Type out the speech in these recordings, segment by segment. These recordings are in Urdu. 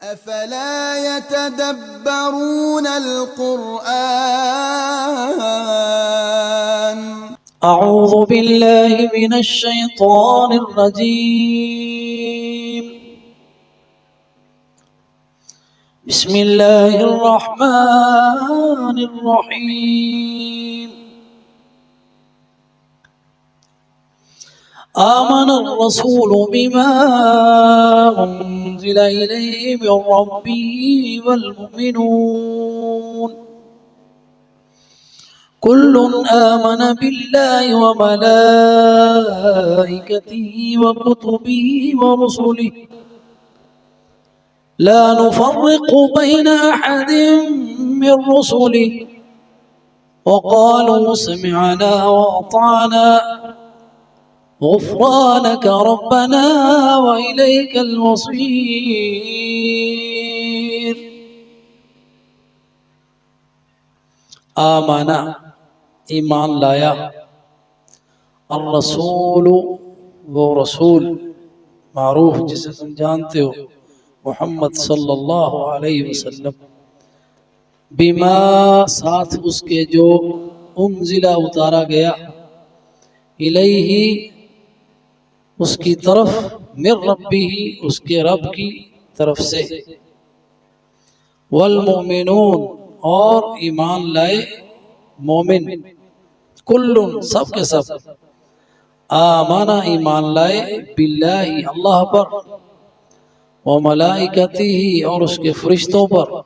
أفلا يتدبرون القرآن أعوذ بالله من الشيطان الرجيم بسم الله الرحمن الرحيم آمن الرسول بما أنزل إليه من ربه والمؤمنون كل آمن بالله وملائكته وكتبه ورسله لا نفرق بين أحد من رسله وقالوا سمعنا وأطعنا غفرانك ربنا وإليك المصير آمنا ایمان لایا الرسول وہ رسول معروف جسے تم جانتے ہو محمد صلی اللہ علیہ وسلم بما ساتھ اس کے جو انزلہ اتارا گیا الیہ اس کی طرف من ربہ اس کے رب کی طرف سے والمؤمنون اور ایمان لائے مومن کل سب کے سب آمنا ایمان لائے باللہ اللہ پر وملائکتہ اور اس کے فرشتوں پر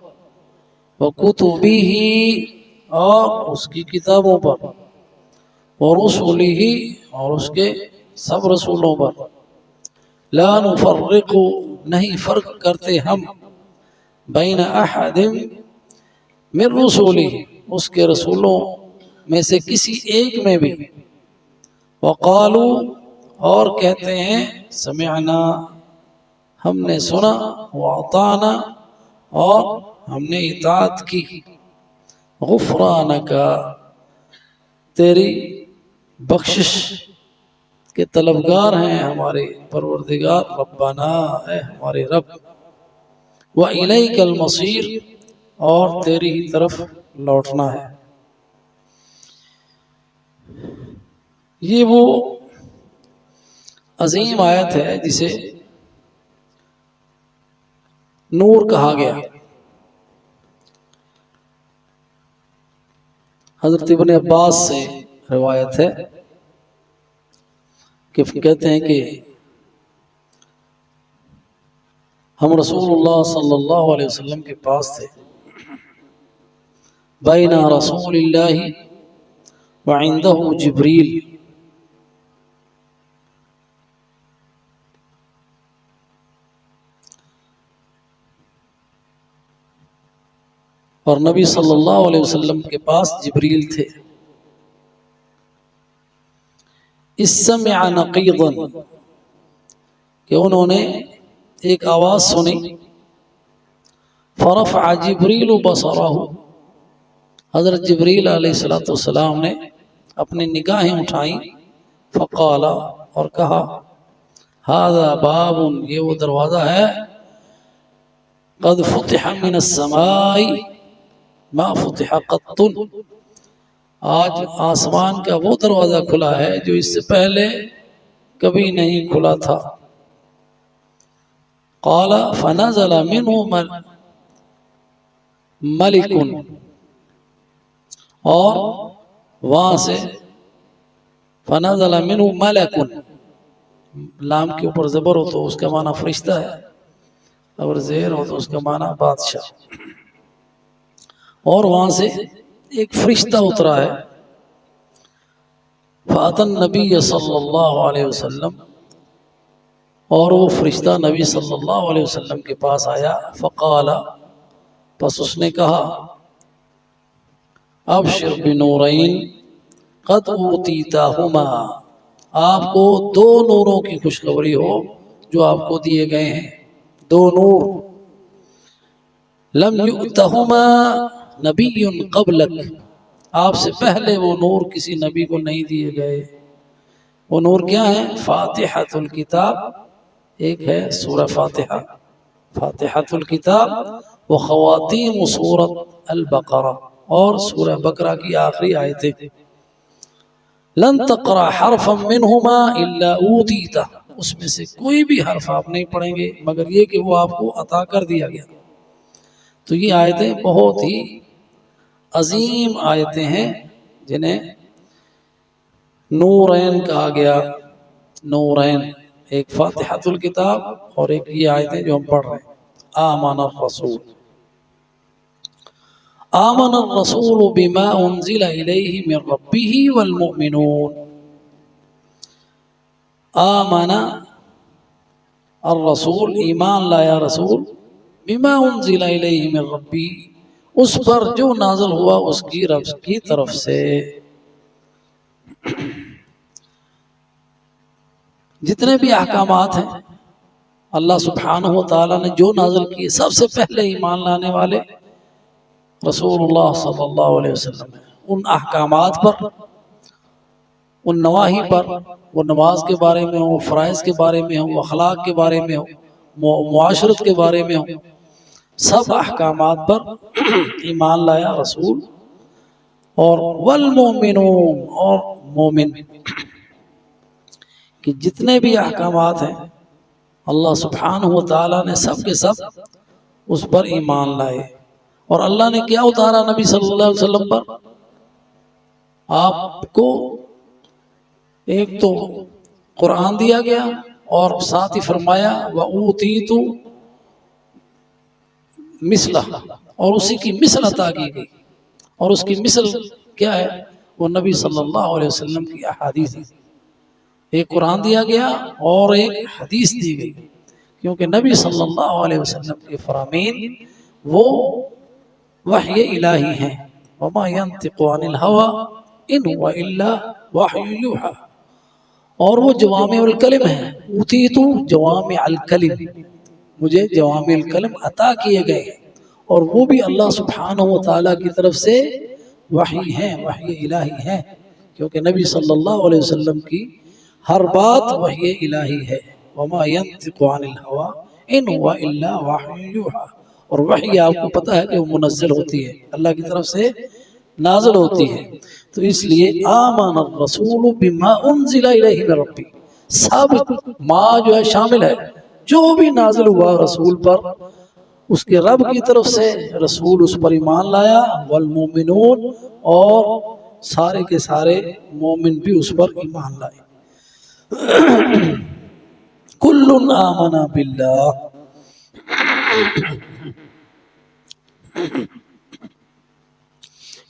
وکتبہ اور اس کی کتابوں پر ورسلہ اور اس کے سب رسولوں پر لا نفرق نہیں فرق کرتے ہم بین احد من رسولہ اس کے رسولوں میں سے کسی ایک میں بھی وقالو اور کہتے ہیں سمعنا ہم نے سنا واطعنا اور ہم نے اطاعت کی غفرانک تیری بخشش کے طلبگار ہیں ہمارے پروردگار ربنا اے ہمارے رب وَإِلَيْكَ الْمَصِيرُ اور تیری ہی طرف لوٹنا ہے۔ یہ وہ عظیم آیت ہے جسے نور کہا گیا۔ حضرت ابن عباس سے روایت ہے کہ کہتے ہیں کہ ہم رسول اللہ صلی اللہ علیہ وسلم کے پاس تھے بین رسول اللہ وعندہ جبریل اور نبی صلی اللہ علیہ وسلم کے پاس جبریل تھے اسمع نقیضا کہ انہوں نے ایک آواز سنی فرفع جبریل بصرہ حضرت جبریل علیہ السلام نے اپنی نگاہیں اٹھائیں فقال اور کہا ھذا باب یہ وہ دروازہ ہے قد فتح من السماء ما فتح قط آج آسمان کا وہ دروازہ کھلا ہے جو اس سے پہلے کبھی نہیں کھلا تھا قال فنزل منه ملک اور وہاں سے فنزل منه ملک لام کے اوپر زبر ہو تو اس کا معنی فرشتہ ہے اور زیر ہو تو اس کا معنی بادشاہ اور وہاں سے ایک فرشتہ اترا ہے فَأَتَى النَّبِيَّ صلی اللہ علیہ وسلم اور وہ فرشتہ نبی صلی اللہ علیہ وسلم کے پاس آیا فقال پس اس نے کہا ابشر بنورین قد اوتیتاہما آپ کو دو نوروں کی خوشخبری ہو جو آپ کو دیے گئے ہیں دو نور لم یؤتہما نبی قبلک آپ سے پہلے وہ نور کسی نبی کو نہیں دیے گئے وہ نور کیا ہے فاتحۃ الکتاب ایک ہے سورہ فاتحہ فاتحۃ الکتاب و خواتیم سورۃ البقرہ اور سورہ بقرہ کی آخری آیتیں. لن تقرأ حرفا منہما الا اوتیتا، اس میں سے کوئی بھی حرف آپ نہیں پڑھیں گے مگر یہ کہ وہ آپ کو عطا کر دیا گیا. تو یہ آیتیں بہت ہی عظیم آیتیں ہیں جنہیں نورین کہا گیا. نورین، ایک فاتحۃ الکتاب اور ایک یہ آیتیں جو ہم پڑھ رہے ہیں. آمن الرسول، آمن الرسول بما انزل الیہ من ربہ والمؤمنون. آمن الرسول، ایمان لایا رسول، بما انزل الیہ من ربہ، اس پر جو نازل ہوا اس کی رب کی طرف سے. جتنے بھی احکامات ہیں اللہ سبحانہ و تعالیٰ نے جو نازل کیے، سب سے پہلے ایمان لانے والے رسول اللہ صلی اللہ علیہ وسلم ہیں. ان احکامات پر، ان نواہی پر، وہ نماز کے بارے میں ہو، فرائض کے بارے میں ہو، اخلاق کے بارے میں ہو، معاشرت کے بارے میں ہو، سب احکامات پر ایمان لایا رسول. اور والمؤمنون، اور مومن، کہ جتنے بھی احکامات ہیں اللہ سبحانہ و تعالیٰ نے سب کے سب اس پر ایمان لائے. اور اللہ نے کیا اتارا نبی صلی اللہ علیہ وسلم پر؟ آپ کو ایک تو قرآن دیا گیا اور ساتھ ہی فرمایا وَأُوتِيتُ مِثْلَهُ، اور اسی کی مثل عطا کی گئی. اور اس کی مثل کیا ہے؟ وہ نبی صلی اللہ علیہ وسلم کی احادیث. ایک قرآن دیا گیا اور ایک حدیث دی گئی، کیونکہ نبی صلی اللہ علیہ وسلم کے فرامین وہ وحی الہی ہیں. وما ينطق عن الهوى ان هو الا وحی یوحی، اور وہ جوامع الکلم ہیں. اوتیت جوامع الکلم، مجھے جوامع الکلم عطا کیے گئے، اور وہ بھی اللہ سبحانہ و تعالیٰ کی طرف سے وحی ہیں، وحی الہی ہیں. کیونکہ نبی صلی اللہ علیہ وسلم کی ہر بات وحی الہی ہے. وما ينطق عن الهوى ان هو الا وحی یوحی، اور وحی آپ کو پتہ ہے کہ وہ منزل ہوتی ہے، اللہ کی طرف سے نازل ہوتی ہے. تو اس لیے آمن الرسول بما انزل الیہ من ربہ، سب ما جو ہے شامل ہے، جو بھی نازل ہوا رسول پر اس کے رب کی طرف سے، رسول اس پر ایمان لایا. والمؤمنون، اور سارے کے سارے مومن بھی اس پر ایمان لائے. کل آمن باللہ،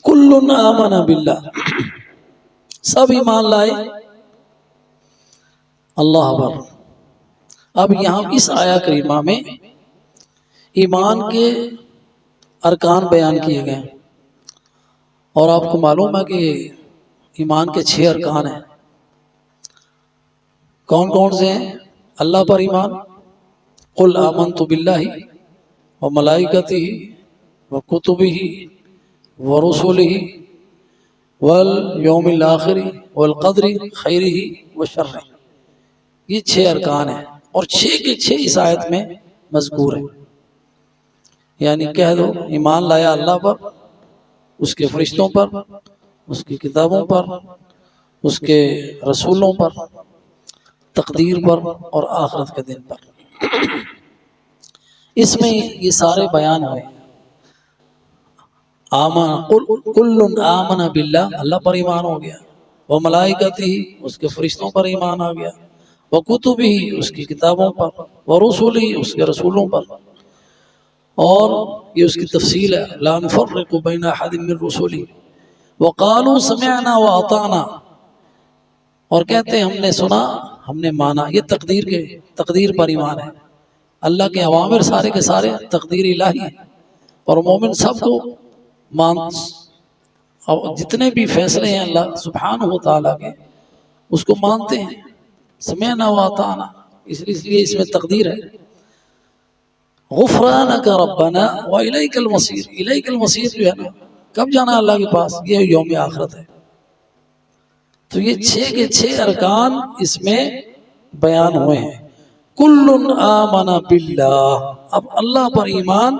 کل آمن باللہ، سب ایمان لائے اللہ پر. اب یہاں اس آیہ کریمہ میں ایمان کے ارکان بیان کیے گئے، اور آپ کو معلوم ہے کہ ایمان کے 6 ارکان ہیں. کون کون سے ہیں؟ اللہ پر ایمان، قل آمنت باللہ وملائکتہ وکتبہ ورسلہ والیوم الآخر والقدر خیرہ وشرہ. یہ 6 ارکان ہیں، اور 6 کے 6 اس آیت میں مذکور ہیں. یعنی کہہ دو ایمان لایا اللہ پر، اس کے فرشتوں پر، اس کی کتابوں پر، اس کے رسولوں پر، تقدیر پر، اور آخرت کے دن پر. اس میں یہ سارے بیان ہوئے. کل آمن باللہ، اللہ پر ایمان ہو گیا. وملائکتہ، اس کے فرشتوں پر ایمان آ گیا. وکتبہ، اس کی کتابوں پر. ورسلہ، اس کے رسولوں پر. اور یہ اس کی تفصیل ہے، لا نفرق بین احد من رسلہ وقالوا سمعنا واطعنا، اور کہتے ہیں ہم نے سنا، ہم نے مانا. یہ تقدیر پر ایمان ہے. اللہ کے اوامر سارے کے سارے تقدیر الہی ہیں، اور مومن سب کو اور جتنے بھی فیصلے ہیں اللہ سبحانہ و تعالیٰ کے اس کو مانتے ہیں. سمعنا واطعنا، اس لیے اس میں تقدیر ہے. غفرانک ربنا والیک المصیر، الیک المصیر جو ہے نا، کب جانا اللہ کے پاس، یہ یوم آخرت ہے. تو یہ 6 کے 6 ارکان اس میں بیان ہوئے ہیں. کل آمن باللہ، اب اللہ پر ایمان،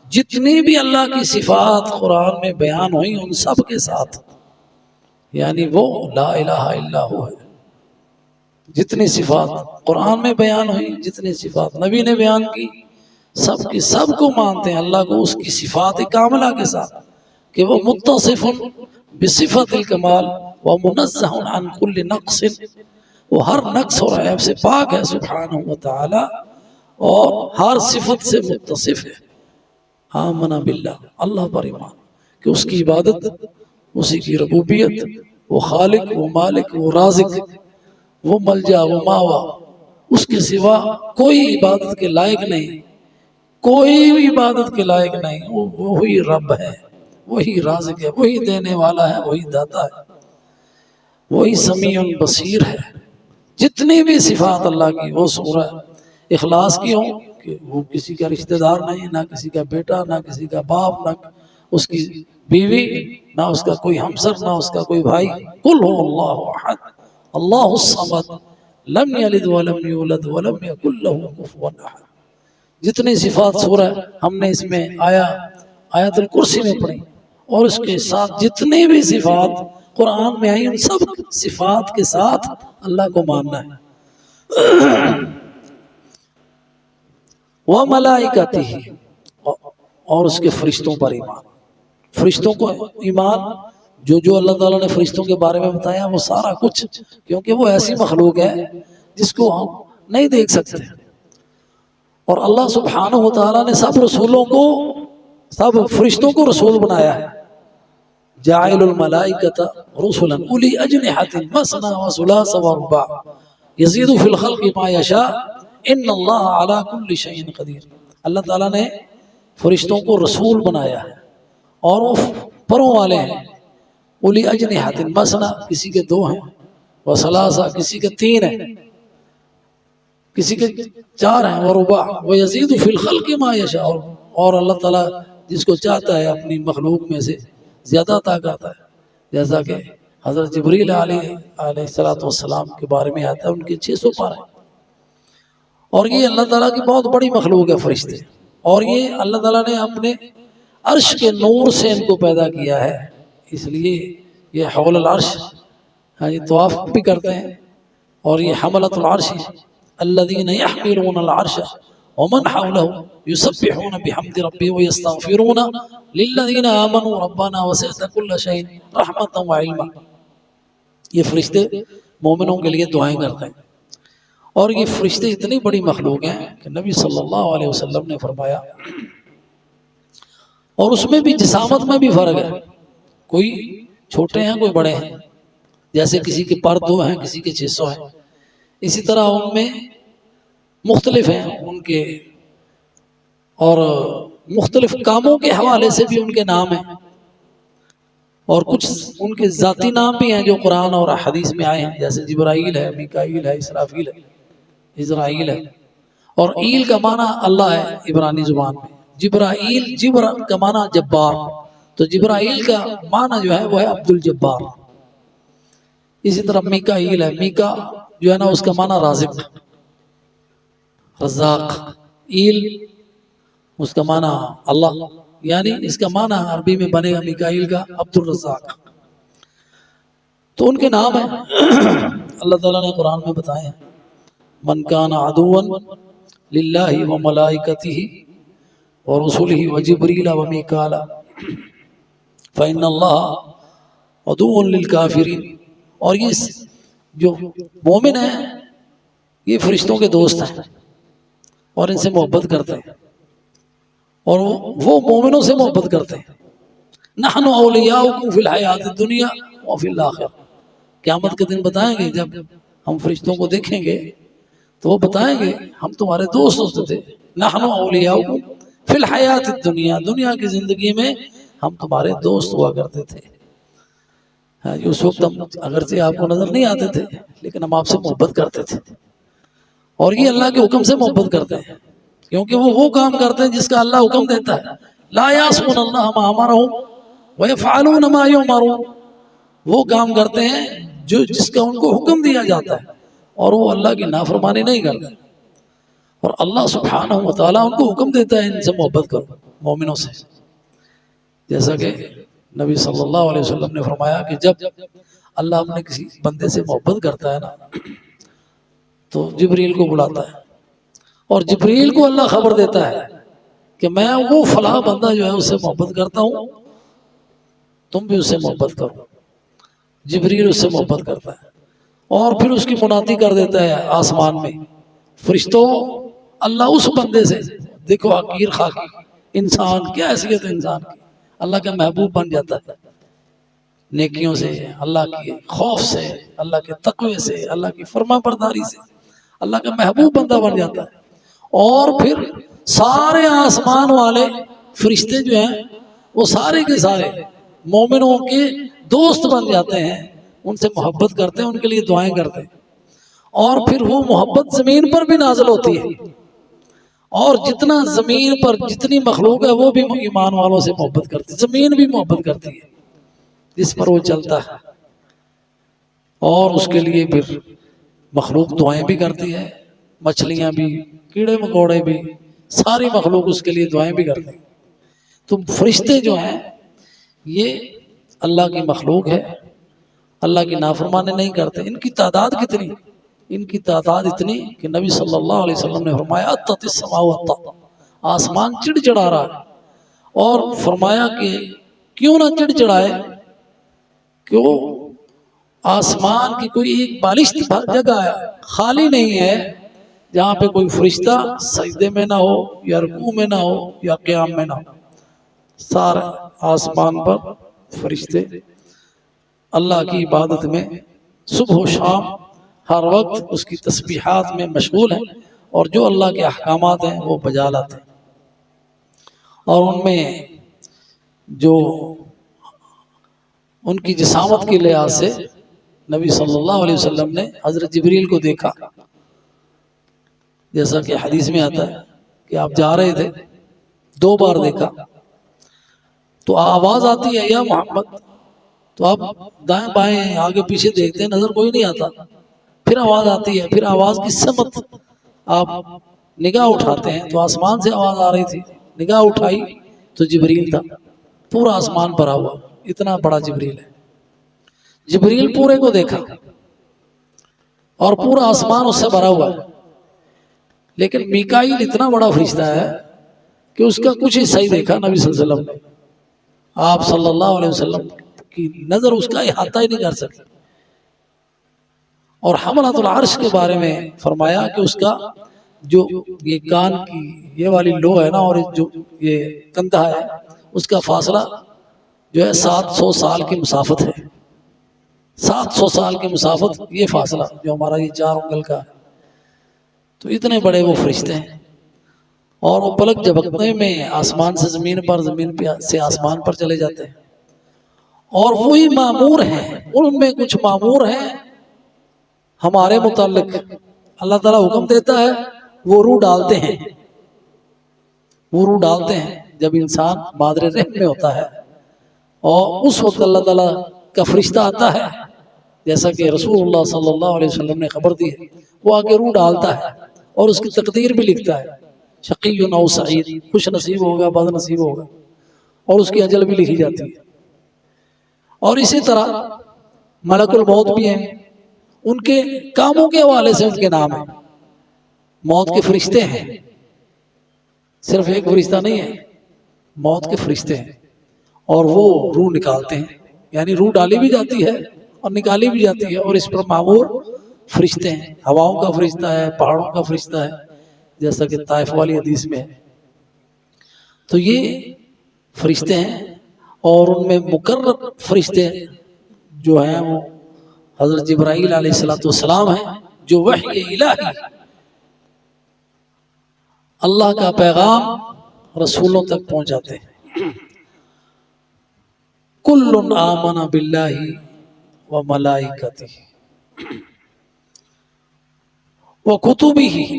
جتنی بھی اللہ کی صفات قرآن میں بیان ہوئی ان سب کے ساتھ، یعنی وہ لا الہ الا ہوا ہے، جتنی صفات قرآن میں بیان ہوئی، جتنی صفات نبی نے بیان کی، سب کی سب کو مانتے ہیں اللہ کو اس کی صفات کاملہ کے ساتھ کہ وہ متصف بصفت الکمال ومنزہ عن کل نقص، وہ ہر نقص اور عیب سے پاک ہے سبحانہ وتعالی، اور ہر صفت سے متصف ہے۔ آمنا باللہ، اللہ پر ایمان کہ اس کی عبادت، اسی کی ربوبیت، وہ خالق، وہ مالک، وہ رازق، وہ ملجا، وہ ماوا، اس کے سوا کوئی عبادت کے لائق نہیں، کوئی بھی عبادت کے لائق نہیں، وہی رب ہے، وہی رازق ہے، وہی دینے والا ہے، وہی داتا ہے، وہی سمیع بصیر ہے۔ جتنی بھی صفات اللہ کی، وہ سورہ اخلاص کی ہوں کہ وہ کسی کا رشتہ دار نہیں، نہ کسی کا بیٹا، نہ کسی کا باپ، نہ اس کی بیوی، نہ اس کا کوئی ہمسر، نہ اس کا کوئی بھائی، قل هو اللہ احد اللہ الصمد لم یلد ولم یولد ولم یکن له کفوا احد۔ جتنی صفات سورہ ہم نے اس میں آیت الکرسی میں پڑھی، اور اس کے ساتھ جتنی بھی صفات قرآن میں آئی ان سب صفات کے ساتھ اللہ کو ماننا ہے۔ وَمَلَائِكَتِهِ، اور اس کے فرشتوں پر ایمان، فرشتوں کو ایمان، جو اللہ تعالیٰ نے فرشتوں کے بارے میں بتایا وہ سارا کچھ، کیونکہ وہ ایسی مخلوق ہے جس کو ہم نہیں دیکھ سکتے، اور اللہ سبحانہ وتعالیٰ نے سب رسولوں کو، سب فرشتوں کو رسول بنایا ہے۔ جاعل الملائکۃ رسلا اولی اجنحۃ مثنی وثلاث ورباع یزید فی الخلق ما یشاء ان اللہ علی کل شیء قدیر۔ اللہ تعالیٰ نے فرشتوں کو رسول بنایا ہے، اور وہ پروں والے ہیں، اولی اجنحۃ مثنی، کسی کے 2 ہیں، وثلاث، کسی کے 3 ہیں، کسی کے 4 ہیں، ورباع ویزید فی الخلق ما یشاء، اور اللہ تعالیٰ جس کو چاہتا ہے اپنی مخلوق میں سے زیادہ عطا کرتا ہے، جیسا کہ حضرت جبریل علیہ السلام کے بارے میں آتا ہے، ان کے 600 پار ہیں، اور یہ اللہ تعالیٰ کی بہت بڑی مخلوق ہے فرشتے، اور یہ اللہ تعالیٰ نے اپنے عرش کے نور سے ان کو پیدا کیا ہے، اس لیے یہ حول العرش طواف بھی کرتے ہیں، اور یہ حملۃ العرش الذین یحملون العرش ومن حولہ یسبحون بحمد ربهم ویستغفرون للذین آمنوا ربنا وسعت کل شیء رحمتا وعلما۔ یہ فرشتے مومنوں کے لیے دعائیں کرتے ہیں، اور یہ فرشتے اتنی بڑی مخلوق ہیں کہ نبی صلی اللہ علیہ وسلم نے فرمایا، اور اس میں بھی جسامت میں بھی فرق ہے، کوئی چھوٹے ہیں کوئی بڑے ہیں، جیسے کسی کے پر 2 ہیں، کسی کے 600 ہیں، اسی طرح ان میں مختلف ہیں ان کے، اور مختلف کاموں کے حوالے سے بھی ان کے نام ہیں، اور کچھ ان کے ذاتی نام بھی ہیں جو قرآن اور حدیث میں آئے ہیں، جیسے جبرائیل ہے، میکائیل ہے، اسرافیل ہے، عزرائیل ہے، اور ایل کا معنی اللہ ہے عبرانی زبان میں، جبرائیل، جبر کا معنی جبار، تو جبرائیل کا معنی جو ہے وہ ہے عبد الجبار۔ اسی طرح میکائیل ہے، میکا جو ہے نا اس کا معنی رازق، رزاق، ایل اس کا معنی اللہ، یعنی اس کا معنی عربی میں بنے گا میکائیل کا عبد الرزاق، تو ان کے نام ہیں۔ اللہ تعالیٰ نے قرآن میں بتائے ہیں، من کان عدوا للہ وملائکتہ ورسلہ وجبریل ومیکال فإن اللہ عدو للکافرین، اور یہ جو مومن ہیں یہ فرشتوں کے دوست ہیں اور ان سے محبت کرتے ہیں، اور وہ مومنوں سے محبت کرتے ہیں۔ نحن اولیاؤکم فی الحیات الدنیا وفی الآخرہ، قیامت کے دن بتائیں گے، جب ہم فرشتوں کو دیکھیں گے تو وہ بتائیں گے ہم تمہارے دوست ہوتے تھے، نحن اولیاؤکم فی الحیات الدنیا، دنیا کی زندگی میں ہم تمہارے دوست ہوا کرتے تھے، اس وقت ہم اگرچہ آپ کو نظر نہیں آتے تھے لیکن ہم آپ سے محبت کرتے تھے، اور یہ اللہ کے حکم سے محبت کرتے ہیں، کیونکہ وہ کام کرتے ہیں جس کا اللہ حکم دیتا ہے، لا یعصون اللہ ما امرہم ویفعلون ما یؤمرون، وہ کام کرتے ہیں جس کا ان کو حکم دیا جاتا ہے، اور وہ اللہ کی نافرمانی نہیں کرتے۔ اور اللہ سبحانہ و تعالیٰ ان کو حکم دیتا ہے ان سے محبت کرو، مومنوں سے، جیسا کہ نبی صلی اللہ علیہ وسلم نے فرمایا کہ جب اللہ اپنے کسی بندے سے محبت کرتا ہے نا تو جبریل کو بلاتا ہے، اور جبریل کو اللہ خبر دیتا ہے کہ میں وہ فلاں بندہ جو ہے اس سے محبت کرتا ہوں، تم بھی اس سے محبت کرو۔ جبریل اس سے محبت کرتا ہے اور پھر اس کی منادی کر دیتا ہے آسمان میں، فرشتوں اللہ اس بندے سے، دیکھو حقیر خاکی انسان، کیا حیثیت ہے انسان کی، اللہ کا محبوب بن جاتا ہے نیکیوں سے، اللہ کے خوف سے، اللہ کے تقوی سے، اللہ کی فرما برداری سے اللہ کا محبوب بندہ بن جاتا ہے، اور پھر سارے آسمان والے فرشتے جو ہیں وہ سارے کے سارے مومنوں کے دوست بن جاتے ہیں، ان سے محبت کرتے ہیں، ان کے لیے دعائیں کرتے ہیں، اور پھر وہ محبت زمین پر بھی نازل ہوتی ہے، اور جتنا زمین پر جتنی مخلوق ہے وہ بھی ایمان والوں سے محبت کرتی ہے، زمین بھی محبت کرتی ہے جس پر وہ چلتا ہے، اور اس کے لیے پھر مخلوق دعائیں بھی کرتی ہے، مچھلیاں بھی، کیڑے مکوڑے بھی، ساری مخلوق اس کے لیے دعائیں بھی کرتی ہیں۔ تو فرشتے جو ہیں یہ اللہ کی مخلوق ہے، اللہ کی نافرمانی نہیں کرتے۔ ان کی تعداد کتنی؟ ان کی تعداد اتنی کہ نبی صلی اللہ علیہ وسلم نے فرمایا اتت السماء والطا، آسمان چڑ چڑا رہا ہے، اور فرمایا کہ کیوں نہ چڑ چڑائے، کیوں آسمان کی کوئی ایک بالشت جگہ ہے خالی نہیں ہے جہاں پہ کوئی فرشتہ سجدے میں نہ ہو یا رکوع میں نہ ہو یا قیام میں نہ ہو، سارے آسمان پر فرشتے اللہ کی عبادت میں صبح و شام ہر وقت اس کی تسبیحات میں مشغول ہیں، اور جو اللہ کے احکامات ہیں وہ بجا لاتے ہیں، اور ان میں جو ان کی جسامت کی لحاظ سے نبی صلی اللہ علیہ وسلم نے حضرت جبریل کو دیکھا، جیسا کہ حدیث میں آتا ہے کہ آپ جا رہے تھے، 2 بار دیکھا، تو آواز آتی ہے یا محمد، تو آپ دائیں بائیں آگے پیچھے دیکھتے ہیں، نظر کوئی نہیں آتا، پھر آواز آتی ہے، پھر آواز کی سمت آپ نگاہ اٹھاتے ہیں تو آسمان سے آواز آ رہی تھی، نگاہ اٹھائی تو جبریل تھا، پورا آسمان بھرا ہوا، اتنا بڑا جبریل ہے، جبریل پورے کو دیکھا اور پورا آسمان اس سے بھرا ہوا ہے، لیکن میکائیل اتنا بڑا فرشتہ ہے کہ اس کا کچھ حصہ ہی دیکھا نبی صلی اللہ علیہ وسلم نے، آپ صلی اللہ علیہ وسلم کی نظر اس کا احاطہ ہی نہیں کر سکی، اور حملۃ العرش کے بارے میں فرمایا کہ اس کا جو یہ کان کی یہ والی لو ہے نا، اور جو یہ کندھا ہے اس کا فاصلہ جو ہے 700 سال کی مسافت ہے، 700 سال کی مسافت، یہ فاصلہ جو ہمارا یہ 4 انگل کا ہے، تو اتنے بڑے وہ فرشتے ہیں، اور وہ پلک جھپکنے میں آسمان سے زمین پر، زمین سے آسمان پر چلے جاتے ہیں، اور وہی مامور ہیں، ان میں کچھ مامور ہیں ہمارے متعلق، اللہ تعالیٰ حکم دیتا ہے وہ روح ڈالتے ہیں، وہ روح ڈالتے ہیں جب انسان مادر رحم میں ہوتا ہے، اور اس وقت اللہ تعالیٰ کا فرشتہ آتا ہے، جیسا کہ رسول اللہ صلی اللہ علیہ وسلم نے خبر دی ہے، وہ آگے روح ڈالتا ہے اور اس کی تقدیر بھی لکھتا ہے، شقی او سعید، خوش نصیب ہوگا بد نصیب ہوگا، اور اس کی اجل بھی لکھی جاتی ہے، اور اسی طرح ملک الموت بھی ہیں، ان کے کاموں کے حوالے سے ان کے نام ہیں، موت کے فرشتے ہیں، صرف ایک فرشتہ نہیں ہے، موت کے فرشتے ہیں، اور وہ روح نکالتے ہیں، یعنی روح ڈالی بھی جاتی ہے اور نکالی بھی جاتی ہے، اور اس پر مامور فرشتے ہیں، ہواؤں کا فرشتہ ہے، پہاڑوں کا فرشتہ ہے، جیسا کہ طائف والی حدیث میں ہے، تو یہ فرشتے ہیں، اور ان میں مقرر فرشتے جو ہیں وہ حضرت جبرائیل علیہ السلام ہیں، جو وحی الہی اللہ کا پیغام رسولوں تک پہنچاتے ہیں۔ کل آمن باللہ و ملائکتہ و کتبہ،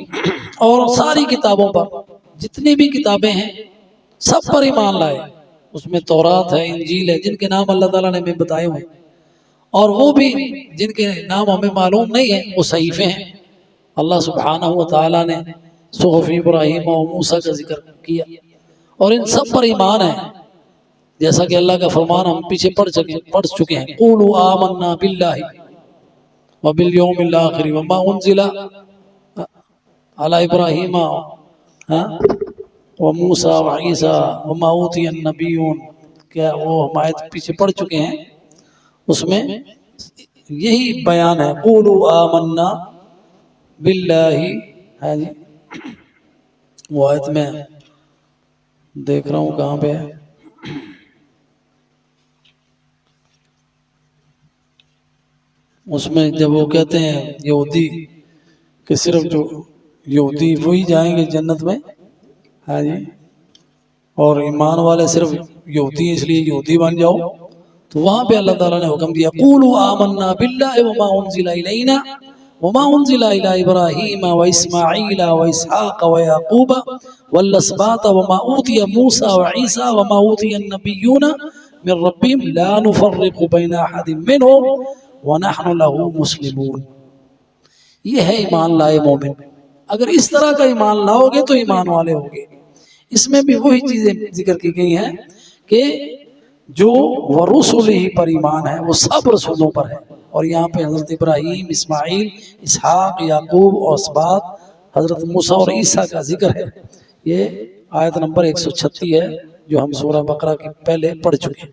اور ساری کتابوں پر، جتنی بھی کتابیں ہیں سب پر ایمان لائے، اس میں تورات ہے، انجیل ہے، جن کے نام اللہ تعالیٰ نے ہمیں بتائے ہوئے، اور وہ بھی جن کے نام ہمیں معلوم نہیں ہیں وہ صحیفے ہیں، اللہ سبحانہ و تعالیٰ نے صحف ابراہیم و موسیٰ کا ذکر کیا، اور ان سب پر ایمان ہے، جیسا کہ اللہ کا فرمان ہم پیچھے پڑھ چکے ہیں، قولوا آمنا باللہ وبالیوم الآخر وما انزل علی ابراہیم وموسیٰ وعیسیٰ وما اوتی النبیون، کیا وہ ہم آیت پیچھے پڑھ چکے ہیں، اس میں یہی بیان ہے، قولوا آمنا باللہ ہے جی۔ وہ آیت میں دیکھ رہا ہوں کہاں پہ ہے، اس میں جب وہ کہتے ہیں یہودی کہ صرف جو یہودی وہی جائیں گے جنت میں، ہاں جی، اور ایمان والے صرف یہودی اس لیے یہودی بن جاؤ، تو وہاں پہ اللہ تعالیٰ نے حکم دیا قولوا آمنا باللہ وما انزل الینا وما انزل الی ابراہیم واسماعیل واسحاق ویعقوب والاسباط وما اوتی موسیٰ وعیسیٰ وما اوتی النبیون من ربهم لا نفرق بین احد منهم ونحن له مسلمون۔ یہ ہے ایمان لائے مومن، اگر اس طرح کا ایمان لاؤ گے تو ایمان والے ہوگے۔ اس میں بھی وہی چیزیں ذکر کی گئی ہیں کہ جو ورسولہ پر ایمان ہے وہ سب رسولوں پر ہے، اور یہاں پہ حضرت ابراہیم، اسماعیل، اسحاق، یعقوب اور اسباط، حضرت موسیٰ اور عیسیٰ کا ذکر ہے۔ یہ آیت نمبر 136 ہے جو ہم سورہ بقرہ کے پہلے پڑھ چکے ہیں۔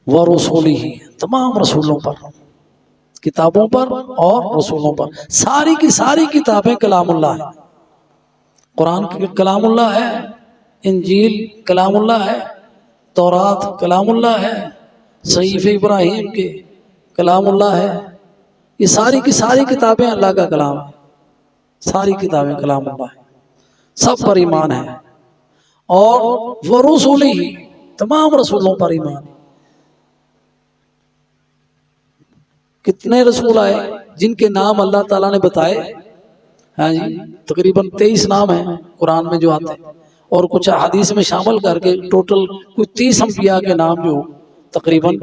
ورسولہ، تمام رسولوں پر، کتابوں پر اور رسولوں پر، ساری کی ساری کتابیں کلام اللہ ہے، قرآن کلام اللہ ہے، انجیل کلام اللہ ہے، تورات کلام اللہ ہے، صحیفہ ابراہیم کے کلام اللہ ہے، یہ ساری کی ساری کتابیں اللہ کا کلام ہے، ساری کتابیں کلام اللہ ہے، سب پر ایمان ہے۔ اور ورسولہ، تمام رسولوں پر ایمان ہے۔ کتنے رسول آئے جن کے نام اللہ تعالیٰ نے بتائے، ہاں جی، تقریباً 23 نام ہیں قرآن میں جو آتے ہیں، اور کچھ حدیث میں شامل کر کے ٹوٹل کچھ 30 انبیاء کے نام جو تقریباً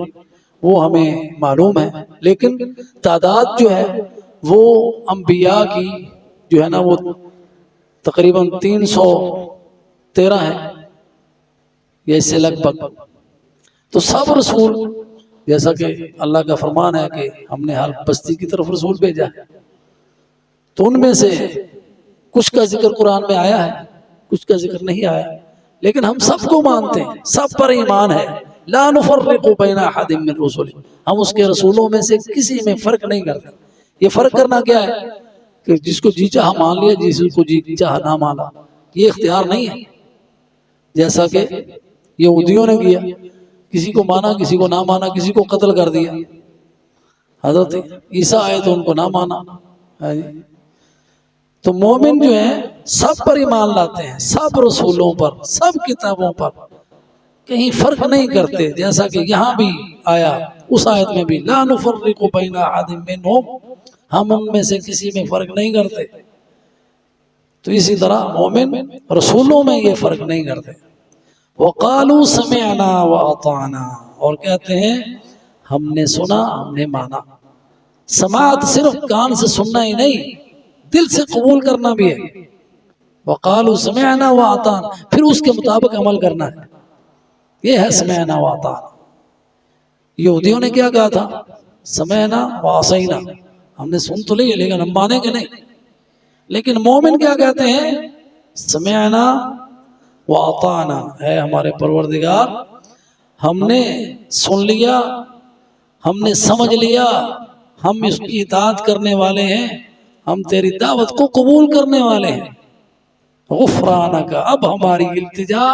وہ ہمیں معلوم ہے، لیکن تعداد جو ہے وہ انبیاء کی جو ہے نا وہ تقریباً 313 ہے، یہ اس سے لگ بھگ۔ تو سب رسول، جیسا کہ اللہ کا فرمان ہے کہ ہم نے ہر بستی کی طرف رسول بھیجا ہے، تو ان میں سے کچھ کا ذکر قرآن میں آیا ہے، کچھ کا ذکر نہیں آیا، لیکن ہم سب کو مانتے ہیں، سب پر ایمان ہے۔ لا نفرق بین احد من رسل، ہم اس کے رسولوں میں سے کسی میں فرق نہیں کرتے۔ یہ فرق کرنا کیا ہے کہ جس کو جی چاہا مان لیا، جس کو جی چاہا نہ مانا، یہ اختیار نہیں ہے، جیسا کہ یہودیوں نے کیا، کسی کو مانا کسی کو نہ مانا، کسی کو قتل کر دیا۔ حضرت عیسیٰ آئے تو ان کو نہ مانا۔ تو مومن جو ہیں سب پر ایمان لاتے ہیں، سب رسولوں پر، سب کتابوں پر، کہیں فرق نہیں کرتے، جیسا کہ یہاں بھی آیا اس آیت میں بھی لا نفرق بین احد منہم، ہم ان میں سے کسی میں فرق نہیں کرتے۔ تو اسی طرح مومن رسولوں میں یہ فرق نہیں کرتے۔ وقالوا سمعنا واطعنا، اور کہتے ہیں ہم نے سنا، ہم نے مانا۔ سماعت صرف کان سے سننا ہی نہیں، دل سے قبول کرنا بھی ہے۔ وقالوا سمعنا واطعنا، پھر اس کے مطابق عمل کرنا ہے، یہ ہے سمعنا واطعنا۔ یہودیوں نے کیا کہا تھا؟ سمعنا وعصینا، ہم نے سن تو لیا لیکن ہم مانیں گے نہیں۔ لیکن مومن کیا کہتے ہیں؟ سمعنا واطعنا، ہے ہمارے پروردگار، ہم نے سن لیا، ہم نے سمجھ لیا، ہم اس کی اطاعت کرنے والے ہیں، ہم تیری دعوت کو قبول کرنے والے ہیں۔ غفرانک، اب ہماری التجا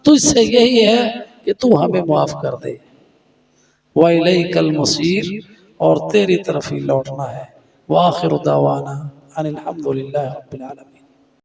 تجھ سے یہی ہے کہ تو ہمیں معاف کر دے۔ وَإِلَيْكَ الْمَصِيرُ، اور تیری طرف ہی لوٹنا ہے۔ وآخر دعوانا ان الحمد للہ رب العالمین۔